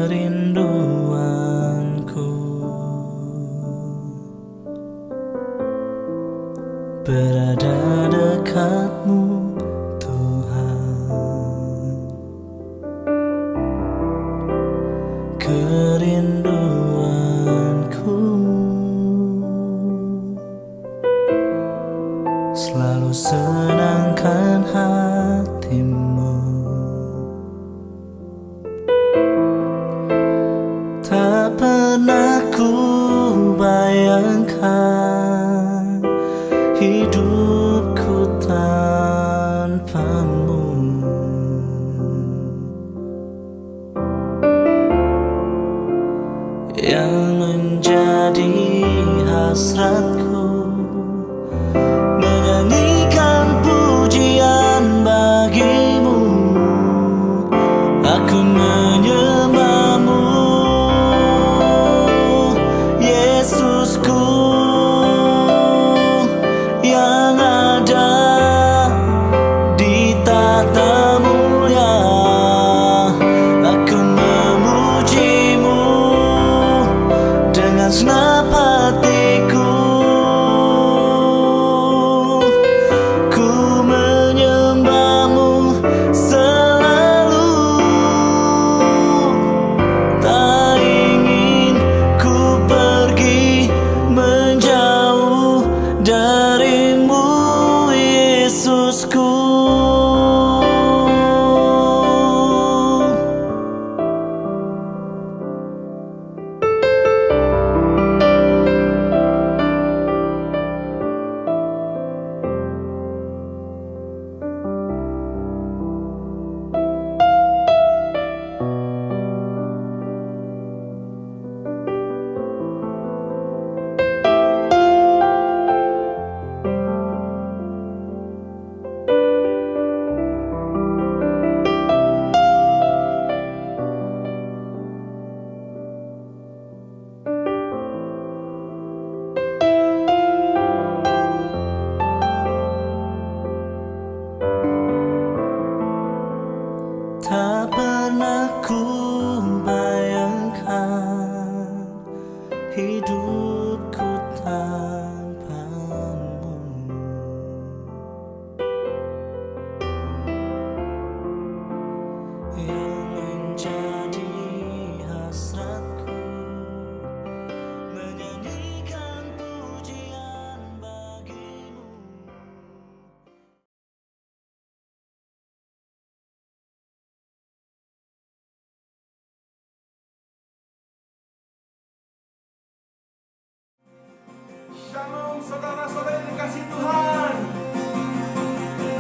Kerinduanku berada dekatmu, Tuhan. Kerinduanku selalu senangkan hatimu. Tak pernah ku bayangkan hidupku tanpamu. Yang menjadi hasratku menyanyikan pujian bagimu. Aku menyembahmu, Yesusku yang ada di tahta mulia. Aku memujimu dengan segenap hatiku. Ku menyembahmu selalu, tak ingin ku pergi menjauh darimu, Yesusku.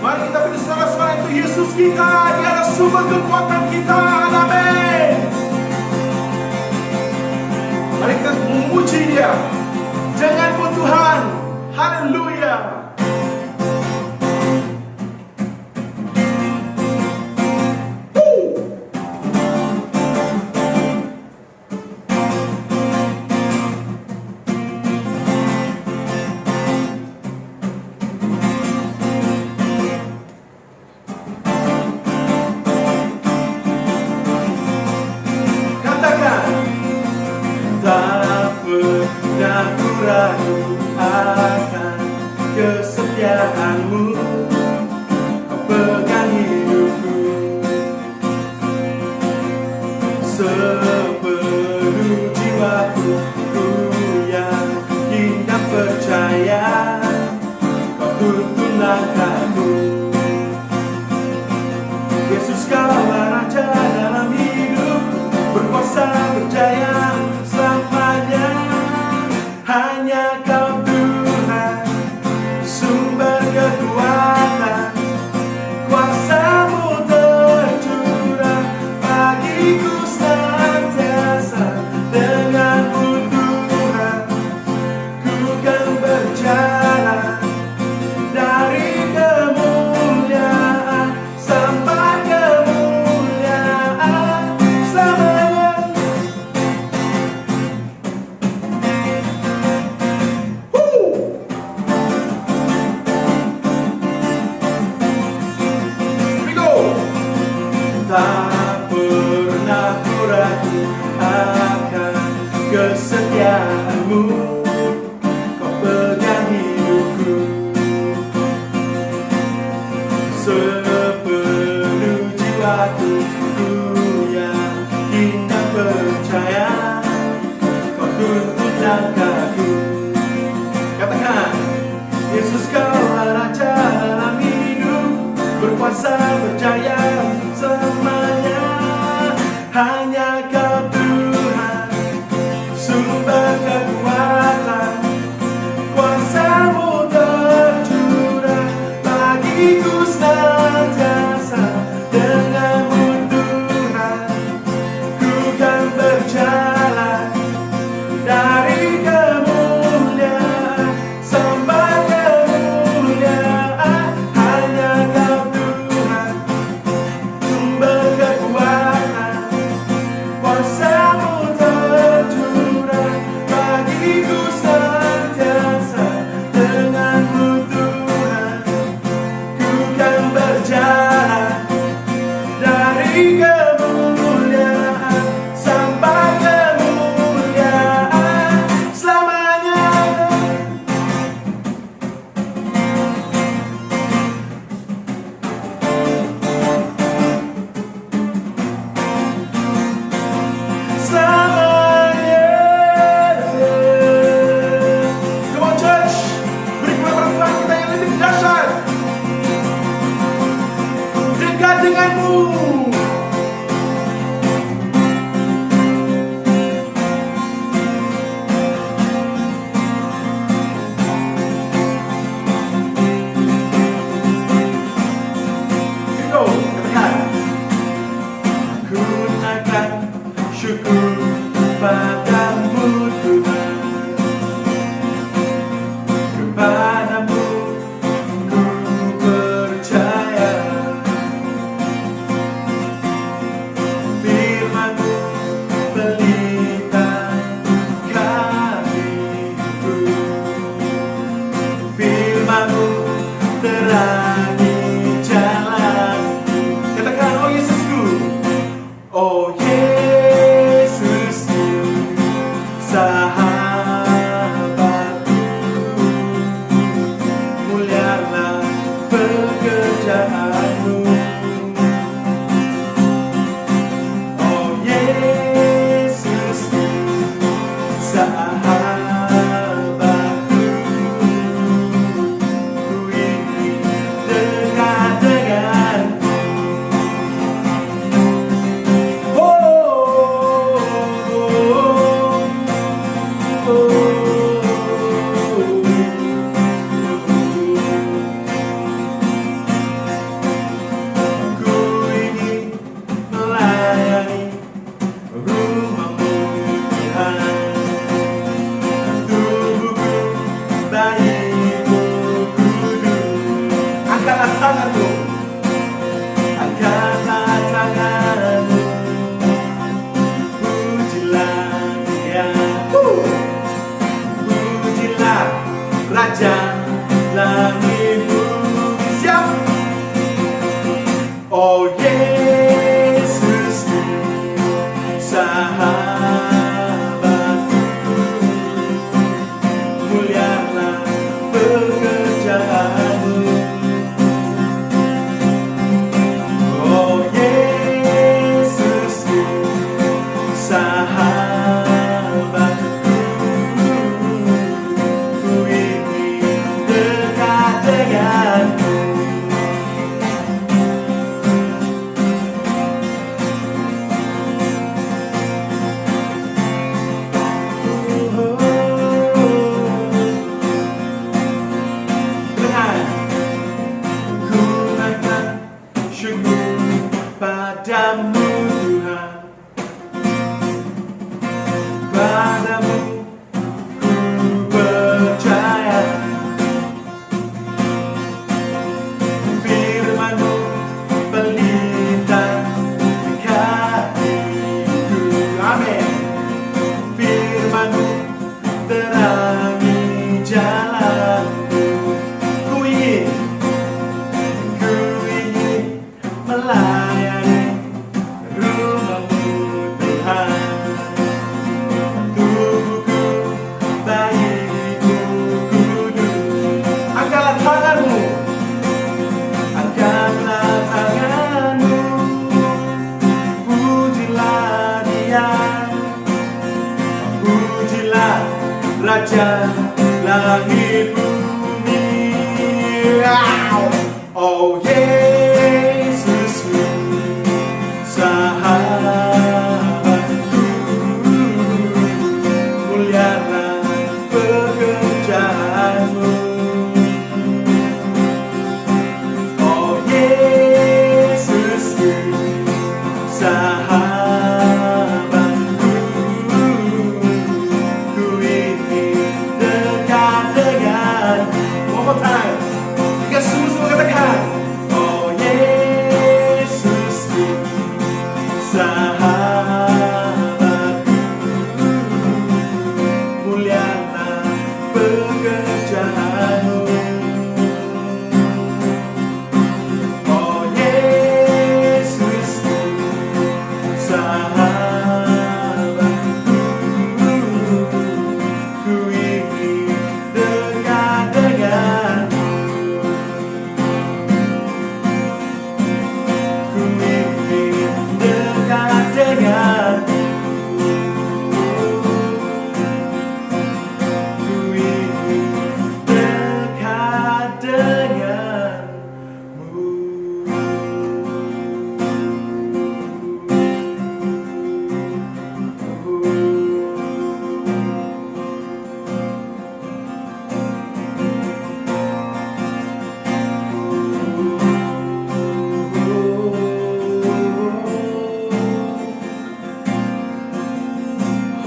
Mari kita beri sorak-sorai untuk Yesus kita. Dia adalah sumber kekuatan kita. Amin. Mari kita memuji Dia dengan Tuhan. Haleluya. Tak pernah ku ragu akan kesetiaanmu, kau pegang hidupku sepenuh jiwaku. Ku yakin dan percaya kau tuntun langkahku. Yesus kaulah Raja dalam hidup, berkuasa berjaya selamanya. Hanya Kau Tuhan, sumber kekuatan, kuasa-Mu tercurah bagiku senantiasa. Dengan-Mu Tuhan, ku kan berjalan dari kemuliaan sampai kemuliaan selamanya. Tak pernah ku ragu akan kesetiaanmu, kau pegang hidupku sepenuh jiwaku. Ku yakin dan percaya kau tuntun langkahku. Katakan, Yesus kaulah Raja dalam hidup, berkuasa berjaya selamanya. Hanya Kau Tuhan, sumber kekuatan, kuasa-Mu tercurah bagiku senantiasa. Dengan-Mu Tuhan, ku kan berjalan dari kemuliaan sampai kemuliaan. Hanya Kau Tuhan, sumber kekuatan, kuasa-Mu tercurah bagiku senantiasa. Dengan-Mu Tuhan, ku kan berjalan dari kemuliaan sampai kemuliaan selamanya. Selamanya. Come on church, beri pengakuan kita yang lebih dahsyat, dekat dengan-Mu. Go, katakan. Ku akan syukur padamu Tuhan, kepadamu ku percaya. padamu Tuhan, padamu ku percaya. Firman-Mu pelita kakiku, amin. Firman-Mu terangi jalanku. Ku ingin melayani rumah-Mu Tuhan. Tubuhku bagimu kudus. Angkatlah tangan-Mu, angkatlah tangan-Mu, pujilah Dia, pujilah Raja langit bumi. Oh Yesusku, sahabatku, mulialah pekerjaan-Mu. Oh Yesusku, sahabatku, ku ingin dekat denganmu. One more time, kita semua katakan. Oh Yesusku, sahabatku, mulialah pekerjaan-Mu. Oh Yesusku, sahabatku, ku ingin dekat denganmu. Ku ingin dekat denganmu. Ku ingin dekat denganmu.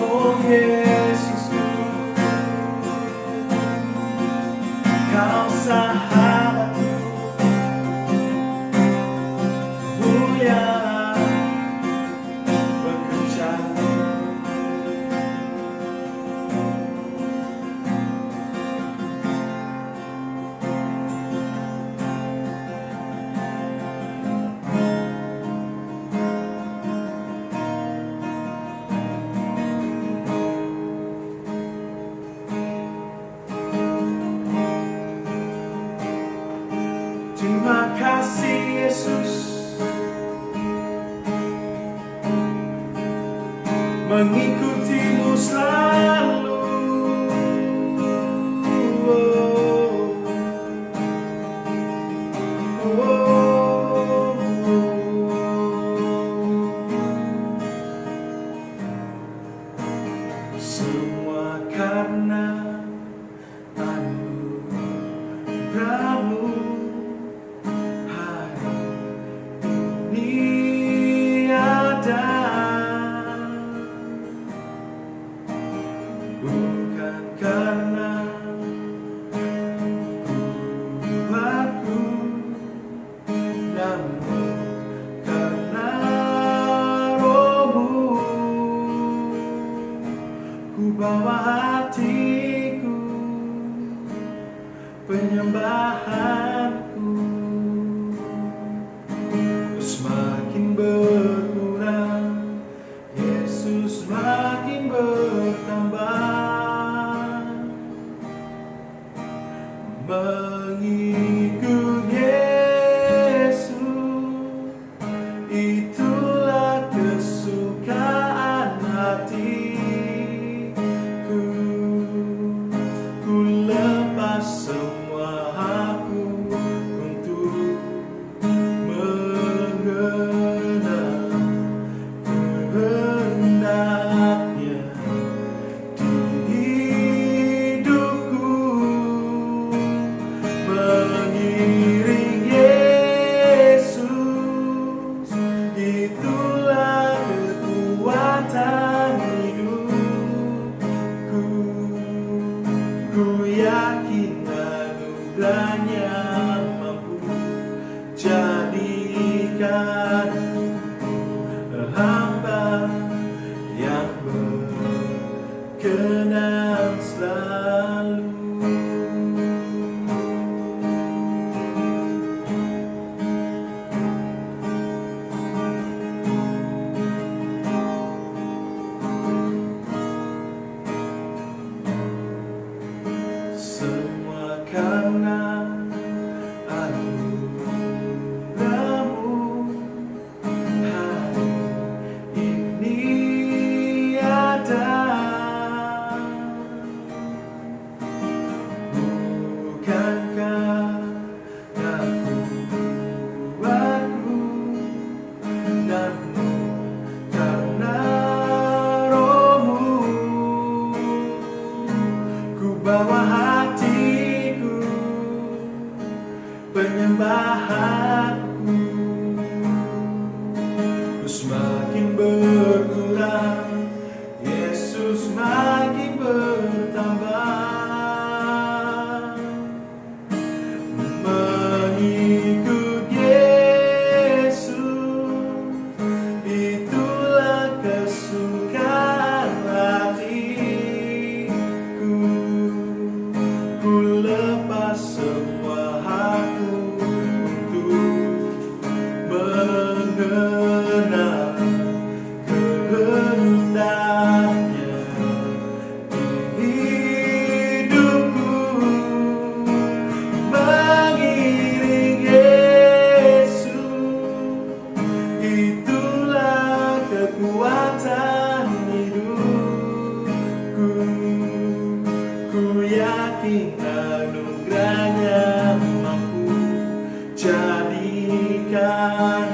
Oh Yesusku, Kau sahabatku, mulia pekerjaan-Mu. Terima kasih Yesus, mengikuti-Mu selalu. Semua karena anugerah-Mu. Hari ini ada, bukan karena kuatku, namun karena Roh-Mu. Ku bawa hatiku, penyembahanku semakin berkurang, Yesus makin bertambah. Mengikut Yesus jadikan hamba yang berkenan selalu. Semua karena anugerah-Mu hari ini ada. Bukankah aku kuatku, namun karena Roh-Mu ku bawa hatiku, penyembahanku, ku semakin berkurang, Yesus makin bertambah. Mengikut Yesus, itulah kesukaan hatiku. Ku lepas semua hakku untuk mengenal kehendaknya di hidupku. Mengiring Yesus, itulah kekuatan hidupku. Ku yakin anugerah-Nya mampu jadikan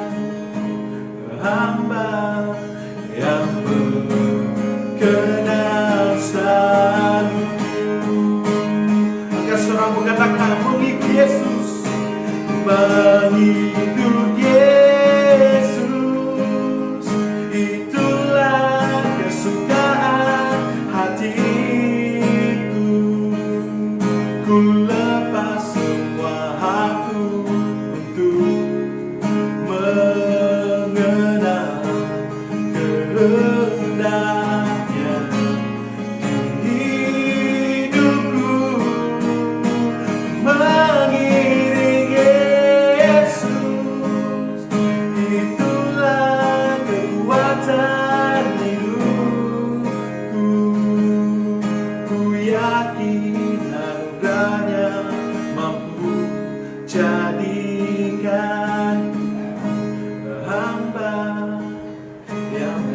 hamba yang berkenan selalu. Angkat suaramu, katakan mengikut Yesus, mengikut Yesus, itulah kesukaan hatiku. Ku lepas semua hakku untuk mengenal kehendaknya di hidupku. Mengiring Yesus, itulah kekuatan hidupku. Ku yakin anugerah-Nya mampu jadikan hamba yang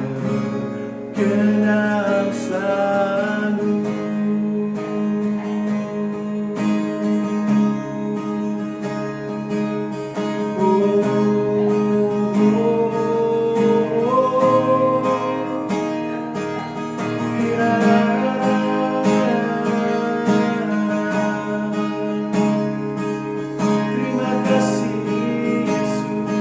berkenan selalu. Terima kasih Yesus,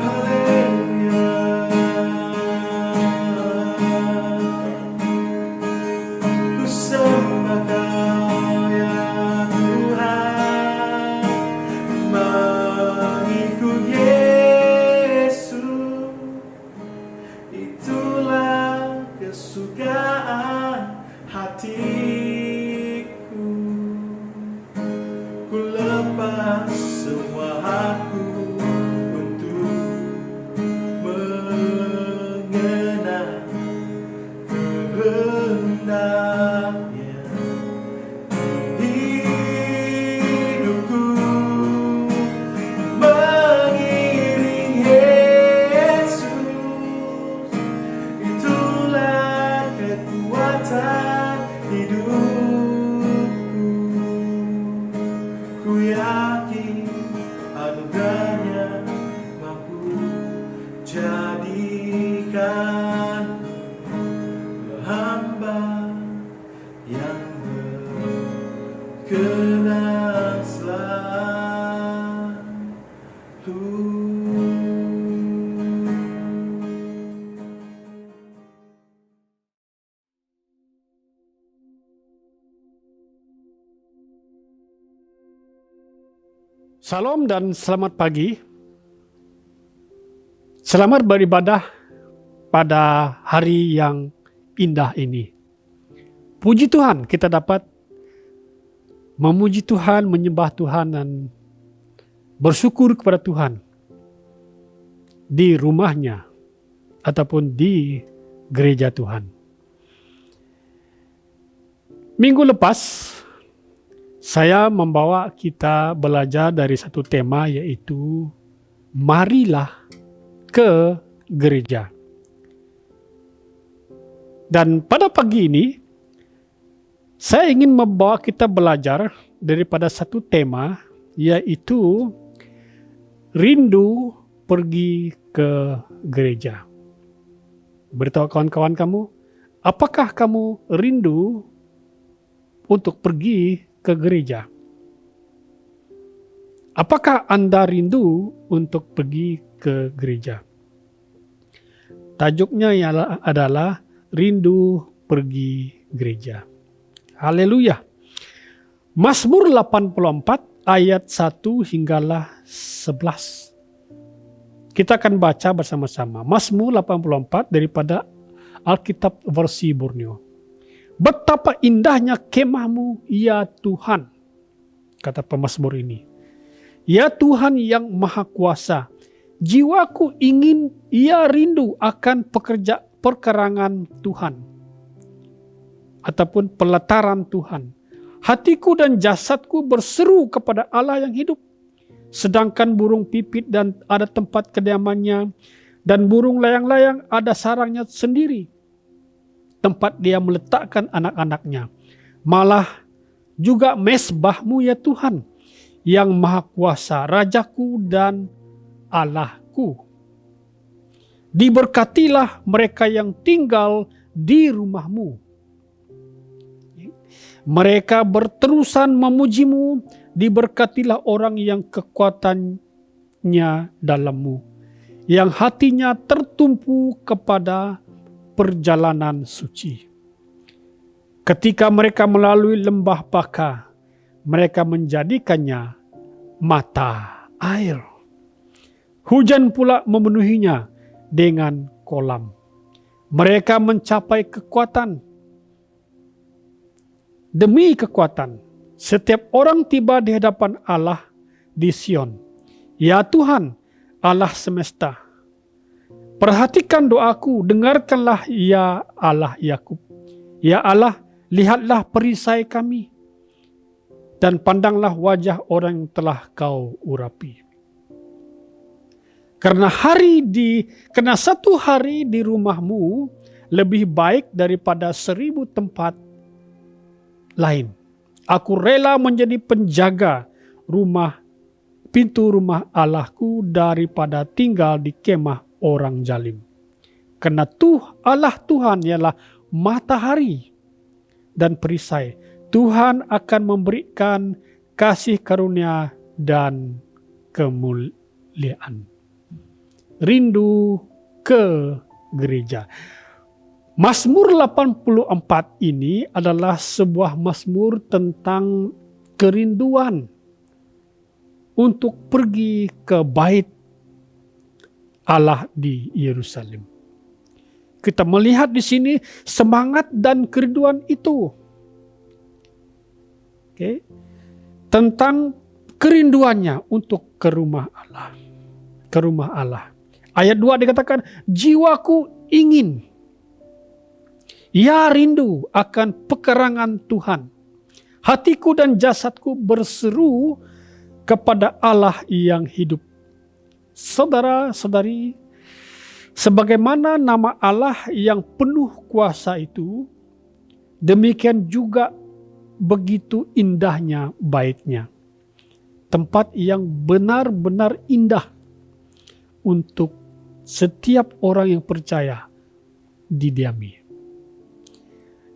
haleluya. Ku sembah Kau ya Tuhan, mengikut Yesus, itulah kesukaan hatiku. Ku lepas semua hakku untuk mengenal kehendaknya di hidupku. Mengiring Yesus, itulah kekuatan hidupku. Ku yakin anugerah-Nya mampu jadikan hamba yang berkenan selalu. Salam dan selamat pagi. Selamat beribadah pada hari yang indah ini. Puji Tuhan, kita dapat memuji Tuhan, menyembah Tuhan, dan bersyukur kepada Tuhan di rumahnya ataupun di gereja Tuhan. Minggu lepas, saya membawa kita belajar dari satu tema, yaitu marilah ke gereja. Dan pada pagi ini, saya ingin membawa kita belajar daripada satu tema, yaitu rindu pergi ke gereja. Beritahu kawan-kawan kamu, apakah kamu rindu untuk pergi ke gereja? Apakah Anda rindu untuk pergi ke gereja? Tajuknya adalah rindu pergi gereja. Haleluya. Mazmur 84 ayat 1 hinggalah 11. Kita akan baca bersama-sama. Mazmur 84 daripada Alkitab versi Borneo. Betapa indahnya kemahmu, ya Tuhan, kata pemazmur ini. Ya Tuhan yang maha kuasa, jiwaku ingin, ia rindu akan perkerangan Tuhan, ataupun pelataran Tuhan. Hatiku dan jasadku berseru kepada Allah yang hidup. Sedangkan burung pipit dan ada tempat kediamannya, dan burung layang-layang ada sarangnya sendiri, tempat dia meletakkan anak-anaknya. Malah juga mesbahmu, ya Tuhan, yang maha kuasa, Rajaku dan Allahku. Diberkatilah mereka yang tinggal di rumahmu. Mereka berterusan memujimu, diberkatilah orang yang kekuatannya dalammu, yang hatinya tertumpu kepada perjalanan suci. Ketika mereka melalui lembah Baka, mereka menjadikannya mata air. Hujan pula memenuhinya dengan kolam. Mereka mencapai kekuatan demi kekuatan. Setiap orang tiba di hadapan Allah di Sion. Ya Tuhan, Allah semesta, perhatikan doaku, dengarkanlah ya Allah Yakub. Ya Allah, lihatlah perisai kami, dan pandanglah wajah orang yang telah kau urapi. Karena satu hari di rumahmu lebih baik daripada 1000 tempat lain. Aku rela menjadi penjaga pintu rumah Allahku daripada tinggal di kemah orang zalim. Karena Allah Tuhan ialah matahari dan perisai. Tuhan akan memberikan kasih karunia dan kemuliaan. Rindu ke gereja. Mazmur 84 ini adalah sebuah mazmur tentang kerinduan untuk pergi ke bait Allah di Yerusalem. Kita melihat di sini semangat dan kerinduan itu. Tentang kerinduannya untuk ke rumah Allah. Ke rumah Allah. Ayat 2 dikatakan, jiwaku ingin, ya rindu akan pekerangan Tuhan. Hatiku dan jasadku berseru kepada Allah yang hidup. Saudara-saudari, sebagaimana nama Allah yang penuh kuasa itu, demikian juga begitu indahnya baitnya. Tempat yang benar-benar indah untuk setiap orang yang percaya didiami.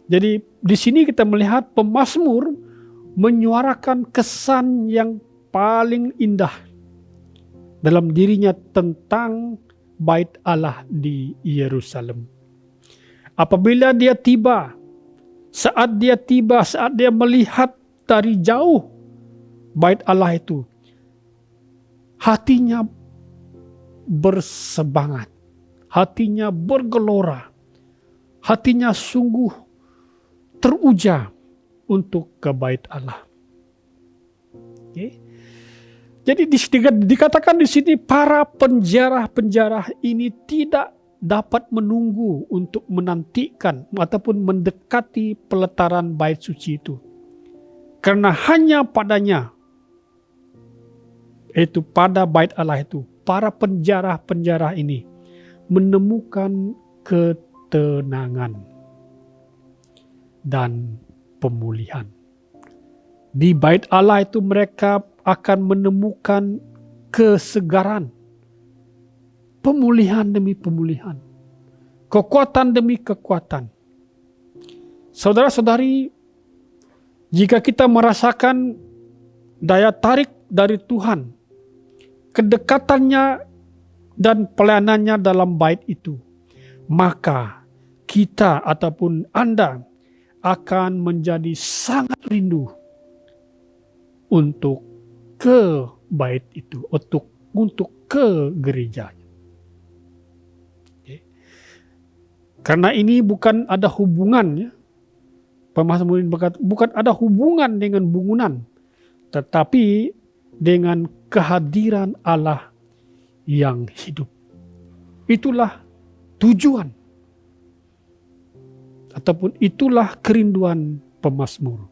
Jadi di sini kita melihat pemazmur menyuarakan kesan yang paling indah dalam dirinya tentang bait Allah di Yerusalem. Apabila dia tiba, saat dia melihat dari jauh bait Allah itu, hatinya bersemangat, hatinya bergelora, hatinya sungguh teruja untuk ke bait Allah. Okay. Jadi dikatakan di sini para penjara-penjara ini tidak dapat menunggu untuk menantikan ataupun mendekati peletaran bait suci itu. Karena hanya padanya, yaitu pada bait Allah itu, para penjara-penjara ini menemukan ketenangan dan pemulihan. Di bait Allah itu mereka akan menemukan kesegaran, pemulihan demi pemulihan, kekuatan demi kekuatan. Saudara-saudari, jika kita merasakan daya tarik dari Tuhan, kedekatannya dan pelayanannya dalam bait itu, maka kita ataupun Anda akan menjadi sangat rindu untuk ke bait itu, untuk ke gereja. Okay. Karena ini bukan ada hubungan, ya. Pemazmur ini berkata, bukan ada hubungan dengan bangunan, tetapi dengan kehadiran Allah yang hidup. Itulah tujuan ataupun itulah kerinduan pemazmur.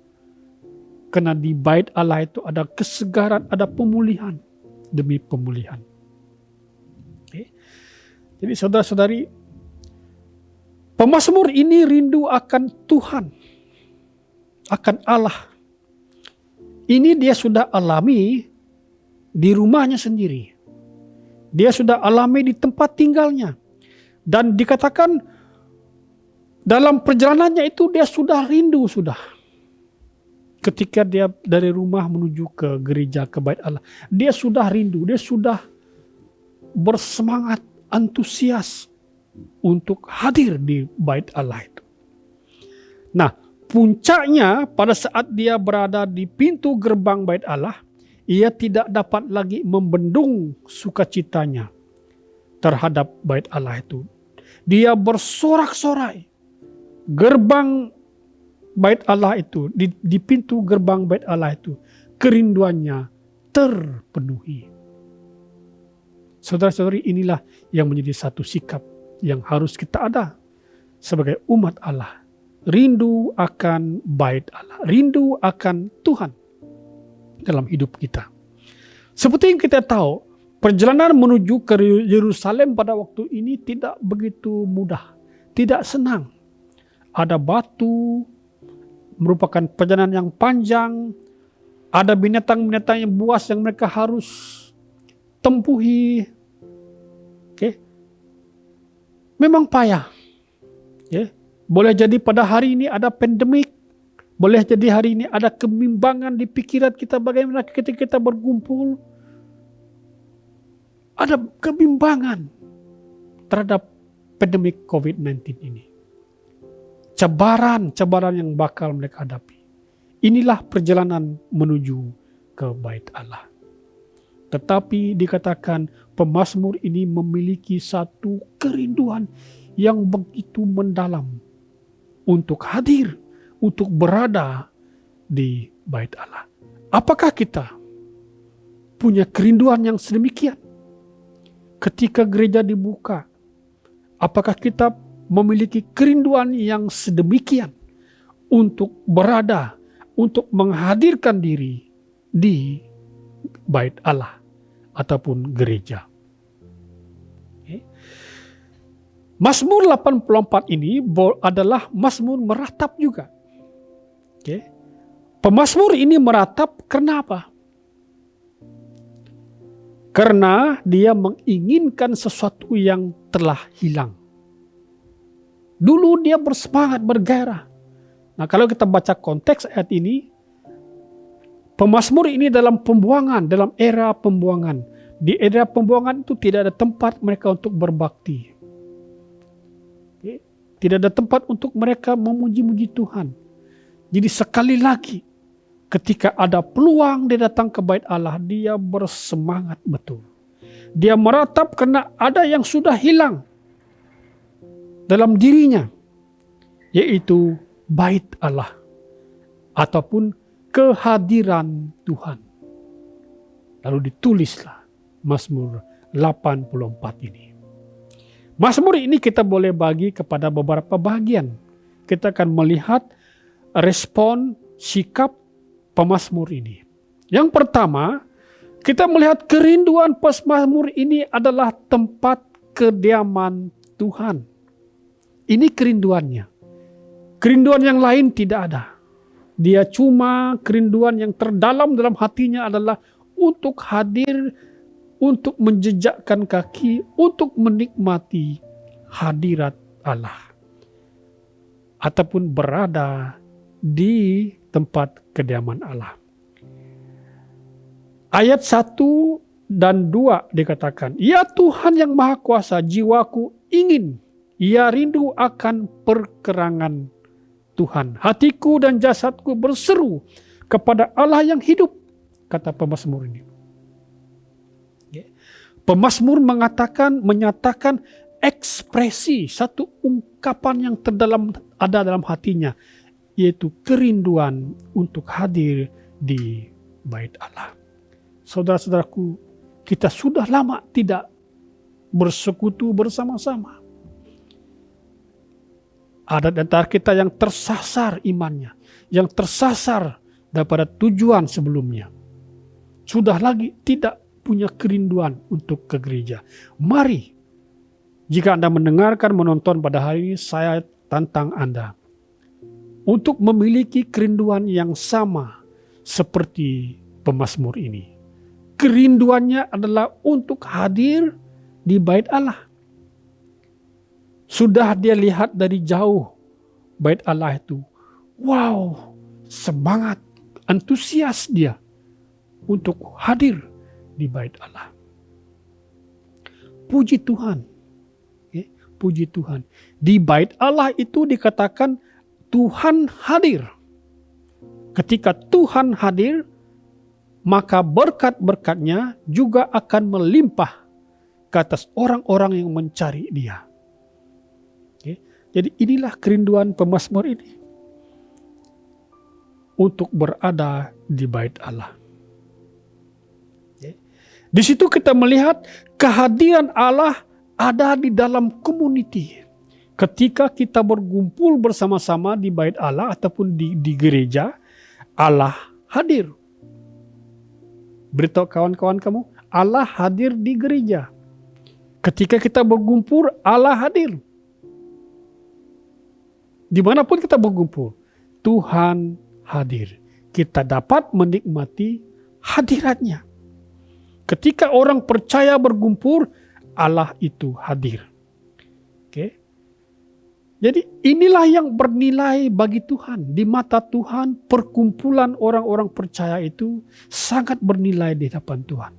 Karena di bait Allah itu ada kesegaran, ada pemulihan demi pemulihan. Okay. Jadi saudara-saudari, pemazmur ini rindu akan Tuhan, akan Allah. Ini dia sudah alami di rumahnya sendiri. Dia sudah alami di tempat tinggalnya. Dan dikatakan dalam perjalanannya itu dia sudah rindu sudah. Ketika dia dari rumah menuju ke gereja, ke bait Allah, dia sudah rindu, dia sudah bersemangat, antusias untuk hadir di bait Allah itu. Nah, puncaknya pada saat dia berada di pintu gerbang bait Allah, ia tidak dapat lagi membendung sukacitanya terhadap bait Allah itu. Dia bersorak-sorai. Gerbang bait Allah itu, di pintu gerbang bait Allah itu, kerinduannya terpenuhi. Saudara-saudari, inilah yang menjadi satu sikap yang harus kita ada sebagai umat Allah. Rindu akan bait Allah, rindu akan Tuhan dalam hidup kita. Seperti yang kita tahu, perjalanan menuju ke Yerusalem pada waktu ini tidak begitu mudah, tidak senang. Ada batu, merupakan perjalanan yang panjang, ada binatang-binatang yang buas yang mereka harus tempuhi. Okay. Memang payah. Okay. Boleh jadi pada hari ini ada pandemik, boleh jadi hari ini ada kebimbangan di pikiran kita bagaimana ketika kita berkumpul. Ada kebimbangan terhadap pandemik COVID-19 ini. Cabaran yang bakal mereka hadapi. Inilah perjalanan menuju ke bait Allah. Tetapi dikatakan pemazmur ini memiliki satu kerinduan yang begitu mendalam untuk hadir, untuk berada di bait Allah. Apakah kita punya kerinduan yang sedemikian? Ketika gereja dibuka, apakah kita memiliki kerinduan yang sedemikian untuk berada, untuk menghadirkan diri di bait Allah ataupun gereja? Okay. Mazmur 84 ini adalah mazmur meratap juga. Okay. Pemazmur ini meratap kenapa? Karena dia menginginkan sesuatu yang telah hilang. Dulu dia bersemangat, bergairah. Nah, kalau kita baca konteks ayat ini, pemazmur ini dalam pembuangan, dalam era pembuangan. Di era pembuangan itu tidak ada tempat mereka untuk berbakti. Tidak ada tempat untuk mereka memuji-muji Tuhan. Jadi sekali lagi ketika ada peluang dia datang ke bait Allah, dia bersemangat betul. Dia meratap karena ada yang sudah hilang dalam dirinya, yaitu bait Allah ataupun kehadiran Tuhan. Lalu ditulislah Mazmur 84 ini. Mazmur ini kita boleh bagi kepada beberapa bagian. Kita akan melihat respon sikap pemazmur ini. Yang pertama, kita melihat kerinduan pemazmur ini adalah tempat kediaman Tuhan. Ini kerinduannya. Kerinduan yang lain tidak ada. Dia cuma kerinduan yang terdalam dalam hatinya adalah untuk hadir, untuk menjejakkan kaki, untuk menikmati hadirat Allah. Ataupun berada di tempat kediaman Allah. Ayat 1 dan 2 dikatakan, "Ya Tuhan yang Maha Kuasa, jiwaku ingin, ia rindu akan perkerangan Tuhan. Hatiku dan jasadku berseru kepada Allah yang hidup," kata pemazmur ini. Pemazmur menyatakan ekspresi, satu ungkapan yang terdalam ada dalam hatinya, yaitu kerinduan untuk hadir di bait Allah. Saudara-saudaraku, kita sudah lama tidak bersekutu bersama-sama. Ada di antara kita yang tersasar imannya, yang tersasar daripada tujuan sebelumnya. Sudah lagi tidak punya kerinduan untuk ke gereja. Mari, jika Anda mendengarkan, menonton pada hari ini, saya tantang Anda untuk memiliki kerinduan yang sama seperti pemazmur ini. Kerinduannya adalah untuk hadir di bait Allah. Sudah dia lihat dari jauh bait Allah itu. Wow, semangat, antusias dia untuk hadir di bait Allah. Puji Tuhan. Puji Tuhan. Di bait Allah itu dikatakan Tuhan hadir. Ketika Tuhan hadir, maka berkat-berkatnya juga akan melimpah ke atas orang-orang yang mencari Dia. Jadi inilah kerinduan pemazmur ini, untuk berada di bait Allah. Di situ kita melihat kehadiran Allah ada di dalam community. Ketika kita berkumpul bersama-sama di bait Allah ataupun di gereja, Allah hadir. Beritahu kawan-kawan kamu, Allah hadir di gereja. Ketika kita berkumpul, Allah hadir. Dimanapun kita berkumpul, Tuhan hadir. Kita dapat menikmati hadiratnya. Ketika orang percaya berkumpul, Allah itu hadir. Oke. Jadi inilah yang bernilai bagi Tuhan. Di mata Tuhan, perkumpulan orang-orang percaya itu sangat bernilai di hadapan Tuhan.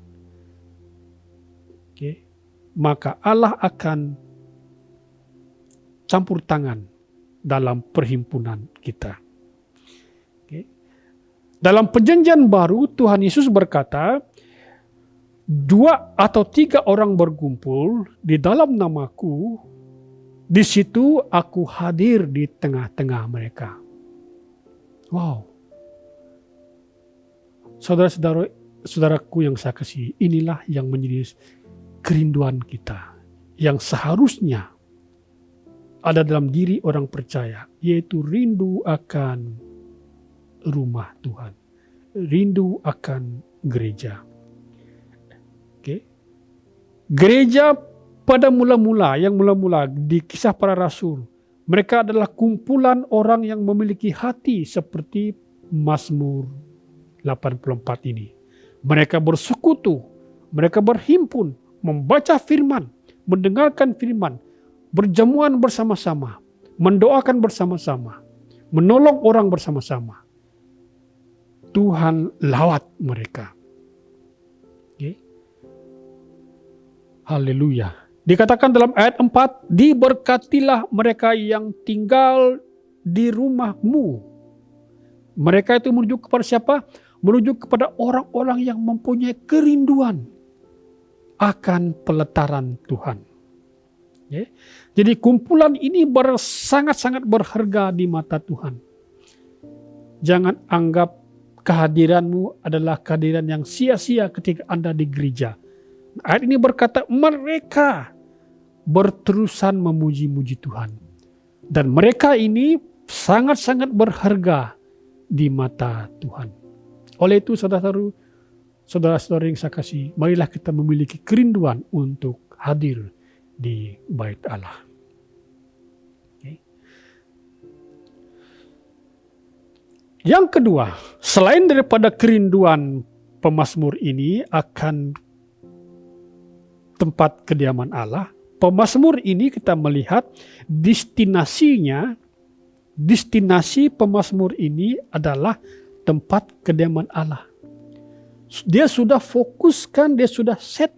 Oke. Maka Allah akan campur tangan dalam perhimpunan kita. Oke. Dalam perjanjian baru, Tuhan Yesus berkata, 2 atau 3 orang berkumpul di dalam namaku, di situ aku hadir di tengah-tengah mereka. Wow. Saudaraku yang saya kasihi, inilah yang menjadi kerinduan kita, yang seharusnya ada dalam diri orang percaya, yaitu rindu akan rumah Tuhan, rindu akan gereja. Oke. Gereja pada mula-mula di kisah para rasul, mereka adalah kumpulan orang yang memiliki hati seperti Mazmur 84 ini. Mereka bersekutu, mereka berhimpun, membaca firman, mendengarkan firman, berjamuan bersama-sama, mendoakan bersama-sama, menolong orang bersama-sama. Tuhan lawat mereka. Okay. Haleluya. Dikatakan dalam ayat 4, diberkatilah mereka yang tinggal di rumahmu. Mereka itu menuju kepada siapa? Menuju kepada orang-orang yang mempunyai kerinduan akan peletaran Tuhan. Okay. Jadi kumpulan ini sangat-sangat berharga di mata Tuhan. Jangan anggap kehadiranmu adalah kehadiran yang sia-sia ketika Anda di gereja. Ayat ini berkata mereka berterusan memuji-muji Tuhan. Dan mereka ini sangat-sangat berharga di mata Tuhan. Oleh itu saudara-saudara yang saya kasih, marilah kita memiliki kerinduan untuk hadir di bait Allah. Okay. Yang kedua, selain daripada kerinduan pemazmur ini akan tempat kediaman Allah, pemazmur ini kita melihat destinasi pemazmur ini adalah tempat kediaman Allah. Dia sudah fokuskan, dia sudah set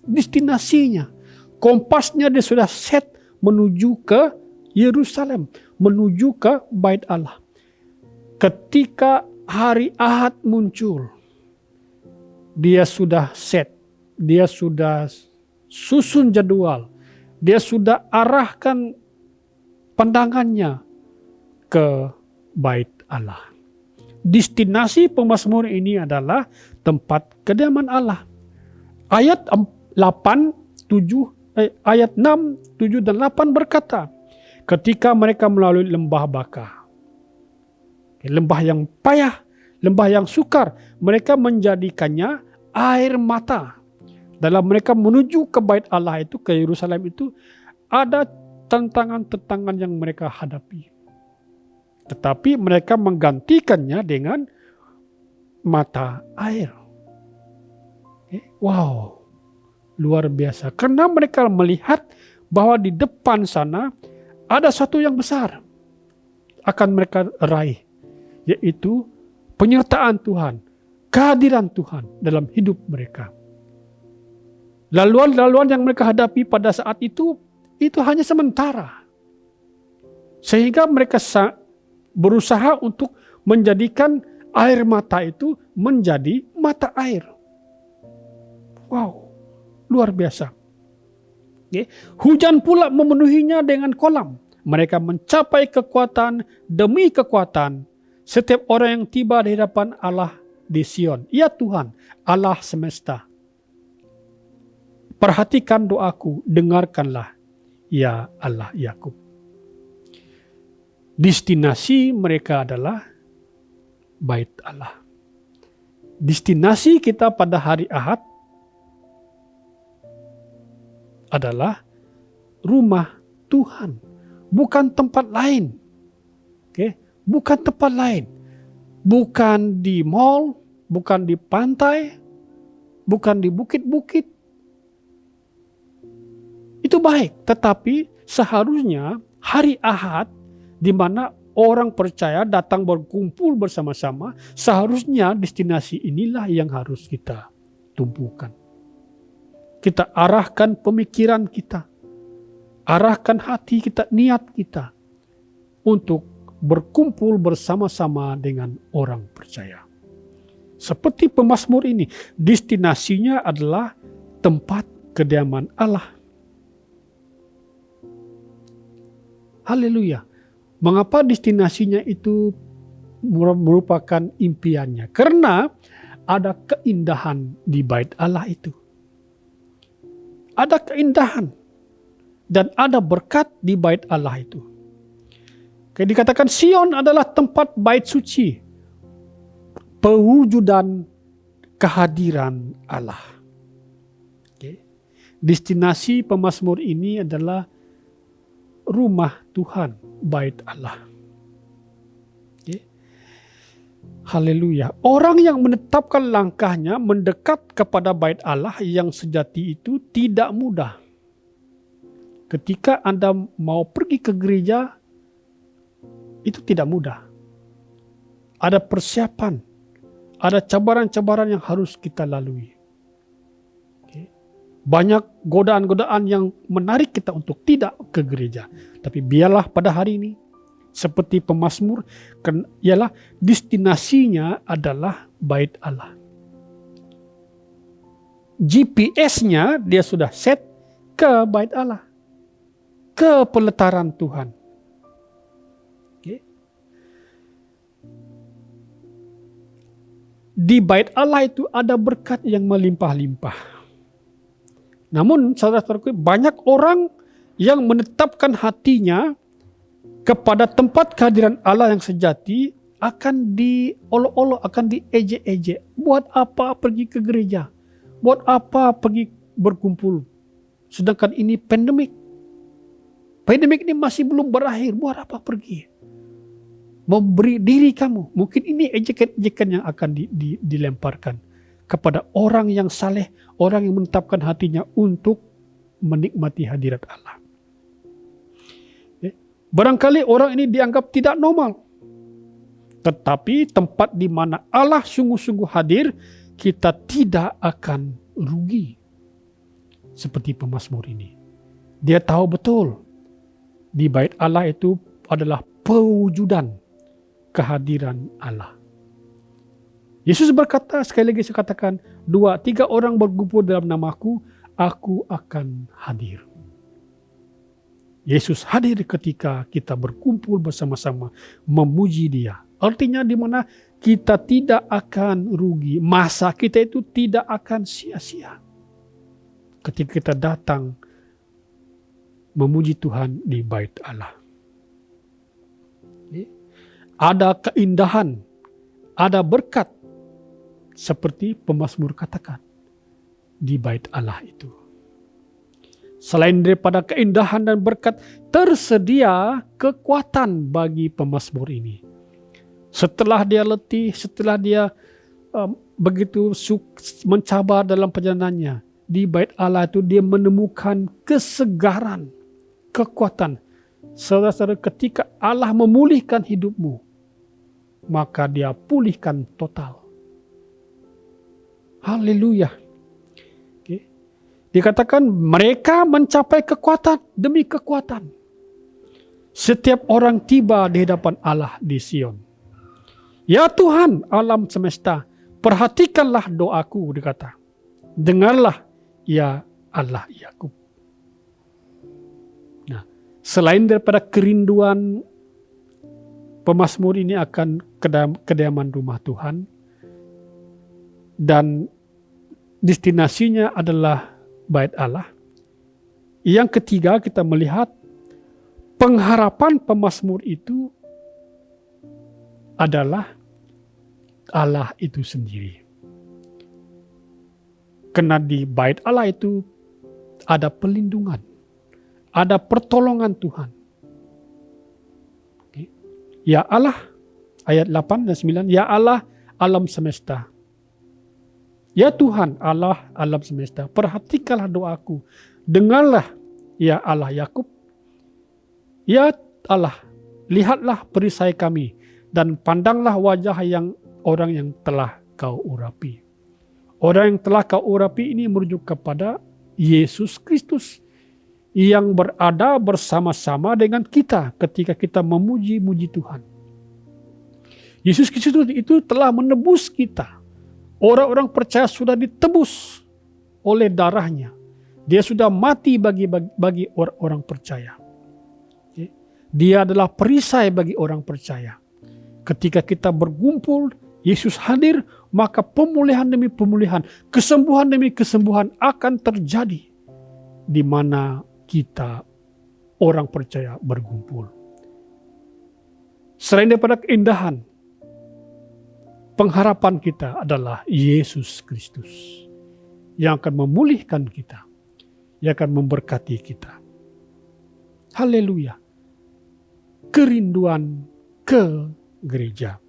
destinasinya. Kompasnya dia sudah set menuju ke Yerusalem, menuju ke bait Allah. Ketika hari Ahad muncul, dia sudah set, dia sudah susun jadwal, dia sudah arahkan pandangannya ke bait Allah. Destinasi pemazmur ini adalah tempat kediaman Allah. Ayat 6, 7 dan 8 berkata, ketika mereka melalui lembah Baka, lembah yang payah, lembah yang sukar, mereka menjadikannya air mata. Dalam mereka menuju ke bait Allah itu, ke Yerusalem itu, ada tantangan-tantangan yang mereka hadapi. Tetapi mereka menggantikannya dengan mata air. Wow, luar biasa. Karena mereka melihat bahwa di depan sana ada satu yang besar akan mereka raih, yaitu penyertaan Tuhan, kehadiran Tuhan dalam hidup mereka. Laluan-laluan yang mereka hadapi pada saat itu hanya sementara. Sehingga mereka berusaha untuk menjadikan air mata itu menjadi mata air. Wow, luar biasa. Hujan pula memenuhinya dengan kolam. Mereka mencapai kekuatan demi kekuatan. Setiap orang yang tiba di hadapan Allah di Sion. Ya Tuhan, Allah semesta. Perhatikan doaku, dengarkanlah, ya Allah Yakub. Destinasi mereka adalah bait Allah. Destinasi kita pada hari Ahad adalah rumah Tuhan, bukan tempat lain. Bukan tempat lain. Bukan di mall, bukan di pantai, bukan di bukit-bukit. Itu baik, tetapi seharusnya hari Ahad di mana orang percaya datang berkumpul bersama-sama, seharusnya destinasi inilah yang harus kita tumpukan. Kita arahkan pemikiran kita, arahkan hati kita, niat kita untuk berkumpul bersama-sama dengan orang percaya. Seperti pemazmur ini, destinasinya adalah tempat kediaman Allah. Haleluya. Mengapa destinasinya itu merupakan impiannya? Karena ada keindahan di bait Allah itu. Ada keindahan dan ada berkat di bait Allah itu. Kayak dikatakan Sion adalah tempat bait suci, pewujudan kehadiran Allah. Destinasi pemazmur ini adalah rumah Tuhan, bait Allah. Haleluya. Orang yang menetapkan langkahnya mendekat kepada bait Allah yang sejati itu tidak mudah. Ketika Anda mau pergi ke gereja, itu tidak mudah. Ada persiapan, ada cabaran-cabaran yang harus kita lalui. Banyak godaan-godaan yang menarik kita untuk tidak ke gereja. Tapi biarlah pada hari ini, seperti pemazmur, ialah destinasinya adalah bait Allah. GPS-nya dia sudah set ke bait Allah, ke peletaran Tuhan. Okay. Di bait Allah itu ada berkat yang melimpah-limpah. Namun saudara-saudaraku, banyak orang yang menetapkan hatinya kepada tempat kehadiran Allah yang sejati akan diolok-olok, akan diejek-ejek. Buat apa pergi ke gereja? Buat apa pergi berkumpul? Sedangkan ini pandemik. Pandemik ini masih belum berakhir. Buat apa pergi? Memberi diri kamu. Mungkin ini ejekan-ejekan yang akan dilemparkan kepada orang yang saleh, orang yang menetapkan hatinya untuk menikmati hadirat Allah. Barangkali orang ini dianggap tidak normal. Tetapi tempat di mana Allah sungguh-sungguh hadir, kita tidak akan rugi. Seperti pemazmur ini. Dia tahu betul di bait Allah itu adalah pewujudan kehadiran Allah. Yesus berkata, sekali lagi saya katakan, 2-3 orang berkumpul dalam namaku, aku akan hadir. Yesus hadir ketika kita berkumpul bersama-sama memuji Dia. Artinya di mana kita tidak akan rugi. Masa kita itu tidak akan sia-sia. Ketika kita datang memuji Tuhan di bait Allah. Ada keindahan, ada berkat. Seperti pemazmur katakan. Di bait Allah itu. Selain daripada keindahan dan berkat, tersedia kekuatan bagi pemazmur ini. Setelah dia letih, setelah dia begitu mencabar dalam perjalanannya, di bait Allah itu dia menemukan kesegaran, kekuatan. Saudara-saudara, ketika Allah memulihkan hidupmu, maka dia pulihkan total. Haleluya. Okay. Dikatakan mereka mencapai kekuatan demi kekuatan. Setiap orang tiba di hadapan Allah di Sion. Ya Tuhan alam semesta, perhatikanlah doaku, dikata. Dengarlah ya Allah Yakub. Nah, selain daripada kerinduan pemazmur ini akan kediaman rumah Tuhan, dan destinasinya adalah bait Allah. Yang ketiga, kita melihat pengharapan pemazmur itu adalah Allah itu sendiri. Karena di bait Allah itu ada pelindungan, ada pertolongan Tuhan. Okay. Ya Allah, ayat 8 dan 9, ya Allah alam semesta. Ya Tuhan Allah alam semesta, perhatikanlah doaku. Dengarlah ya Allah Yakub. Ya Allah, lihatlah perisai kami dan pandanglah wajah orang yang telah kau urapi. Orang yang telah kau urapi ini merujuk kepada Yesus Kristus yang berada bersama-sama dengan kita ketika kita memuji-muji Tuhan. Yesus Kristus itu telah menebus kita. Orang-orang percaya sudah ditebus oleh darahnya. Dia sudah mati bagi orang percaya. Dia adalah perisai bagi orang percaya. Ketika kita berkumpul, Yesus hadir, maka pemulihan demi pemulihan, kesembuhan demi kesembuhan akan terjadi di mana kita orang percaya berkumpul. Selain daripada keindahan, pengharapan kita adalah Yesus Kristus yang akan memulihkan kita, yang akan memberkati kita. Haleluya. Kerinduan ke gereja.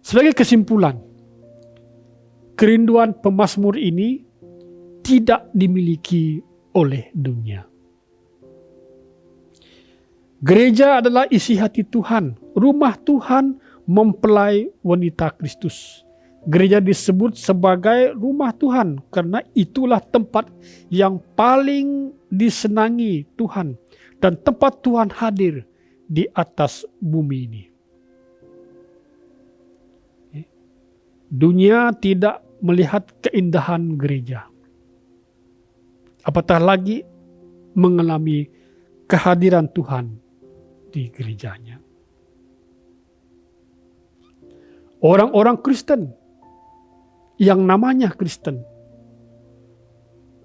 Sebagai kesimpulan, kerinduan pemazmur ini tidak dimiliki oleh dunia. Gereja adalah isi hati Tuhan, rumah Tuhan mempelai wanita Kristus. Gereja disebut sebagai rumah Tuhan karena itulah tempat yang paling disenangi Tuhan dan tempat Tuhan hadir di atas bumi ini. Dunia tidak melihat keindahan gereja, apatah lagi mengalami kehadiran Tuhan di gerejanya. Orang-orang Kristen yang namanya Kristen,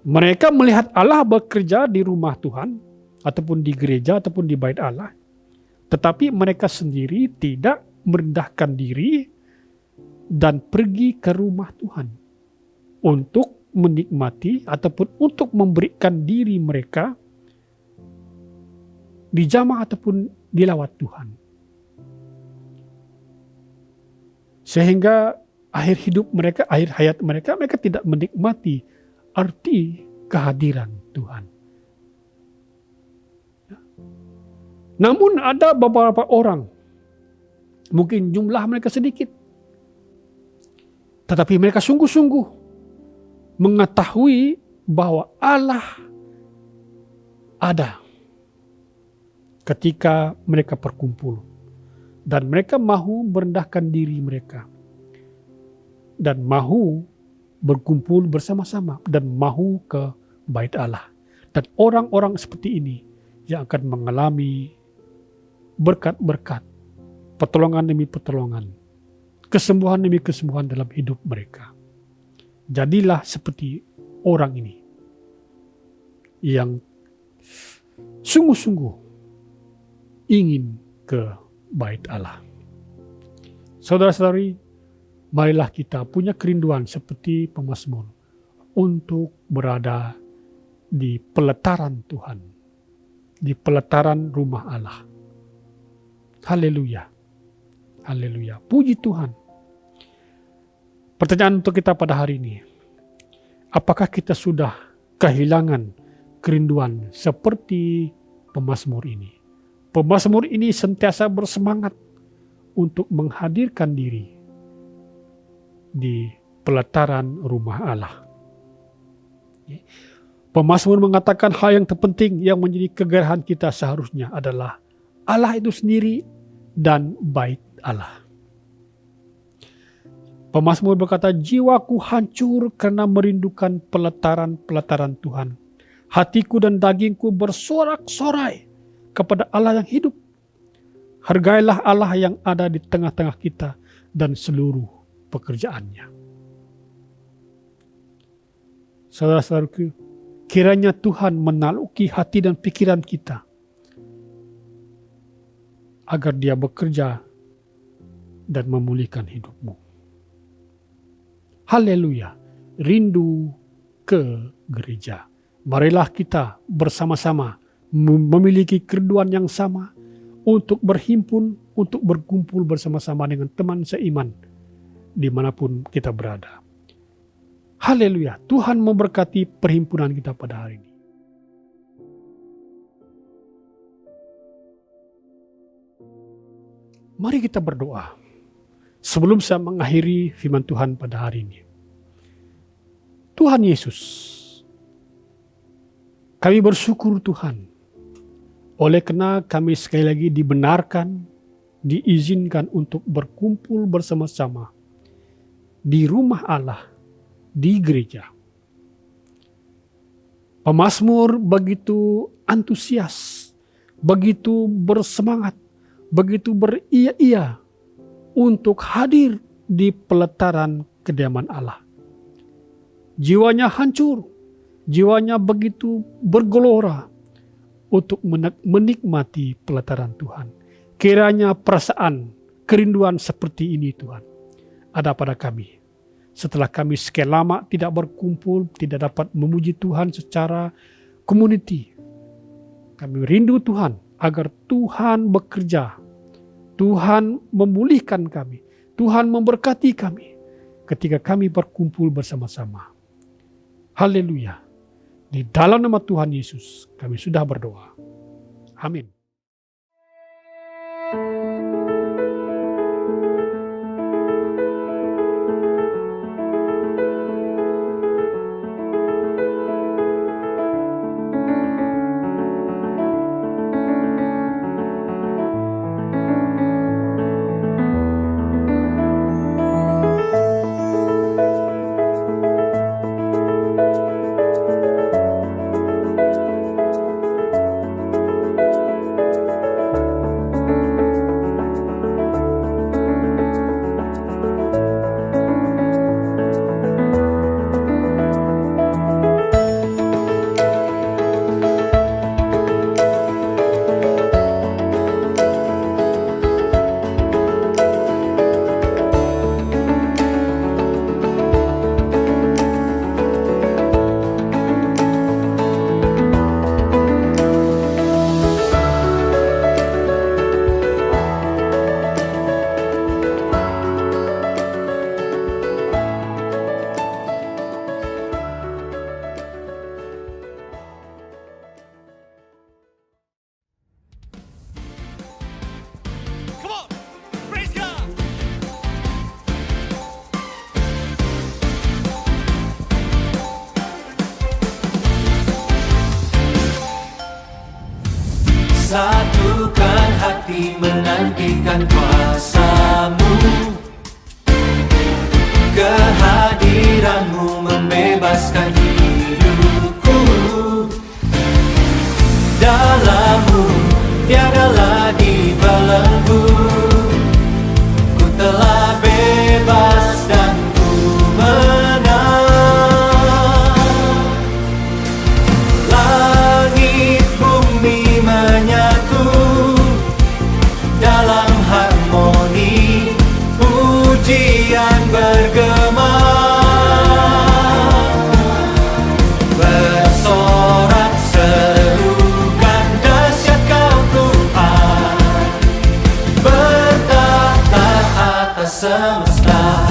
mereka melihat Allah bekerja di rumah Tuhan ataupun di gereja ataupun di bait Allah, tetapi mereka sendiri tidak merendahkan diri dan pergi ke rumah Tuhan untuk menikmati ataupun untuk memberikan diri mereka dijamah ataupun dilawat Tuhan. Sehingga akhir hidup mereka, akhir hayat mereka, mereka tidak menikmati arti kehadiran Tuhan. Namun ada beberapa orang, mungkin jumlah mereka sedikit, tetapi mereka sungguh-sungguh mengetahui bahwa Allah ada ketika mereka berkumpul. Dan mereka mahu merendahkan diri mereka. Dan mahu berkumpul bersama-sama. Dan mahu ke bait Allah. Dan orang-orang seperti ini yang akan mengalami berkat-berkat, pertolongan demi pertolongan, kesembuhan demi kesembuhan dalam hidup mereka. Jadilah seperti orang ini yang sungguh-sungguh ingin ke bait Allah. Saudara-saudari, marilah kita punya kerinduan seperti pemazmur untuk berada di pelataran Tuhan, di pelataran rumah Allah. Haleluya. Haleluya. Puji Tuhan. Pertanyaan untuk kita pada hari ini, apakah kita sudah kehilangan kerinduan seperti pemazmur ini? Pemazmur ini sentiasa bersemangat untuk menghadirkan diri di pelataran rumah Allah. Pemazmur mengatakan hal yang terpenting yang menjadi kegerahan kita seharusnya adalah Allah itu sendiri dan bait Allah. Pemazmur berkata, jiwaku hancur karena merindukan pelataran-pelataran Tuhan. Hatiku dan dagingku bersorak-sorai kepada Allah yang hidup. Hargailah Allah yang ada di tengah-tengah kita dan seluruh pekerjaannya. Saudara-saudaraku, kiranya Tuhan menaluki hati dan pikiran kita agar Dia bekerja dan memulihkan hidupmu. Haleluya, rindu ke gereja. Marilah kita bersama-sama memiliki kerinduan yang sama untuk berhimpun, untuk berkumpul bersama-sama dengan teman seiman dimanapun kita berada. Haleluya, Tuhan memberkati perhimpunan kita pada hari ini. Mari kita berdoa sebelum saya mengakhiri firman Tuhan pada hari ini. Tuhan Yesus, kami bersyukur Tuhan, oleh karena kami sekali lagi dibenarkan, diizinkan untuk berkumpul bersama-sama di rumah Allah, di gereja. Pemazmur begitu antusias, begitu bersemangat, begitu beria-ia untuk hadir di pelataran kediaman Allah. Jiwanya hancur, jiwanya begitu bergelora untuk menikmati pelataran Tuhan. Kiranya perasaan, kerinduan seperti ini Tuhan ada pada kami. Setelah kami sekian lama tidak berkumpul, tidak dapat memuji Tuhan secara community. Kami rindu Tuhan agar Tuhan bekerja. Tuhan memulihkan kami. Tuhan memberkati kami ketika kami berkumpul bersama-sama. Haleluya. Di dalam nama Tuhan Yesus kami sudah berdoa. Amin. hati menantikan kuasa-Mu. Kehadiran-Mu membebaskan hidupku. Dalam-Mu tiada lagi belenggu. Ku telah bebas dan ku menang. Langit bumi menyatu dalam harmoni, pujian bergema. Bersorak serukan dahsyat Kau Tuhan, bertahta atas semesta.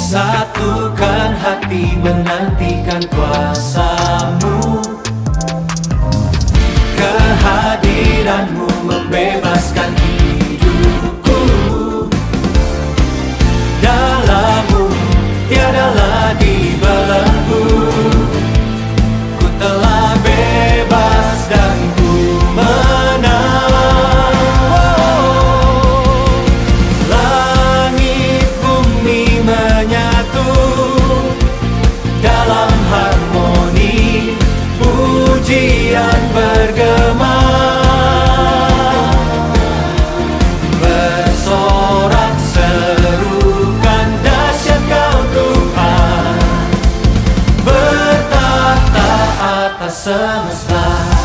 Satukan hati menantikan kuasa-Mu. Kehadiran-Mu membebaskan hidupku. Dalam-Mu tiada lagi belenggu. Ku telah bebas dan ku menang. Langit bumi menyatu dalam harmoni, pujian bergema. Bersorak serukan dahsyat Kau Tuhan, bertahta atas semesta.